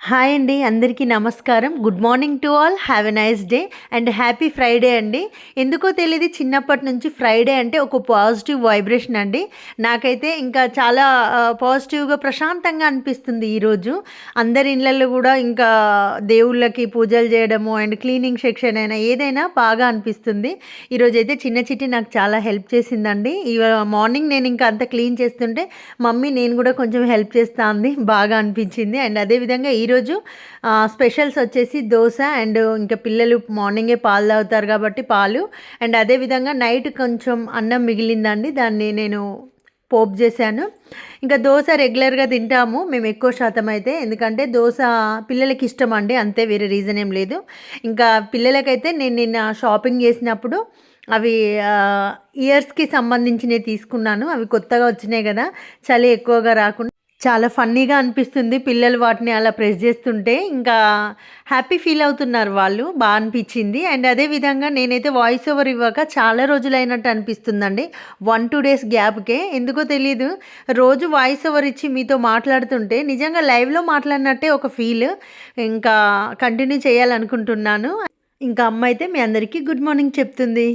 Hi అండి, అందరికీ నమస్కారం. Good morning to all. Have a nice day and happy Friday అండి. ఎందుకో తెలియదు, చిన్నప్పటి నుంచి ఫ్రైడే అంటే ఒక పాజిటివ్ వైబ్రేషన్ అండి. నాకైతే ఇంకా చాలా పాజిటివ్గా ప్రశాంతంగా అనిపిస్తుంది ఈరోజు. అందరి ఇళ్ళల్లో కూడా ఇంకా దేవుళ్ళకి పూజలు చేయడము అండ్ క్లీనింగ్ సెక్షన్ అయినా ఏదైనా బాగా అనిపిస్తుంది. ఈరోజైతే చిన్న చిట్టి నాకు చాలా హెల్ప్ చేసిందండి. మార్నింగ్ నేను ఇంకా అంత క్లీన్ చేస్తుంటే మమ్మీ నేను కూడా కొంచెం హెల్ప్ చేస్తా అంది, బాగా అనిపించింది. అండ్ అదేవిధంగా ఈరోజు స్పెషల్స్ వచ్చేసి దోశ అండ్ ఇంకా పిల్లలు మార్నింగే పాలు తాగుతారు కాబట్టి పాలు, అండ్ అదేవిధంగా నైట్ కొంచెం అన్నం మిగిలిందండి, దాన్ని నేను పోపు చేశాను. ఇంకా దోశ రెగ్యులర్గా తింటాము మేము ఎక్కువ శాతం అయితే, ఎందుకంటే దోశ పిల్లలకి ఇష్టం అండి, అంతే, వేరే రీజన్ ఏం లేదు. ఇంకా పిల్లలకైతే నేను నిన్న షాపింగ్ చేసినప్పుడు అవి ఇయర్స్కి సంబంధించినవి తీసుకున్నాను. అవి కొత్తగా వచ్చినాయి కదా, చలి ఎక్కువగా రాకుండా చాలా ఫన్నీగా అనిపిస్తుంది పిల్లలు వాటిని అలా ప్రెస్ చేస్తుంటే. ఇంకా హ్యాపీ ఫీల్ అవుతున్నారు వాళ్ళు, బాగా అనిపించింది. అండ్ అదేవిధంగా నేనైతే వాయిస్ ఓవర్ ఇవ్వక చాలా రోజులైనట్టు అనిపిస్తుందండి, 1-2 డేస్ గ్యాప్కే. ఎందుకో తెలీదు, రోజు వాయిస్ ఓవర్ ఇచ్చి మీతో మాట్లాడుతుంటే నిజంగా లైవ్లో మాట్లాడినట్టే ఒక ఫీల్. ఇంకా కంటిన్యూ చేయాలనుకుంటున్నాను. ఇంకా అమ్మ అయితే మీ అందరికీ గుడ్ మార్నింగ్ చెప్తుంది.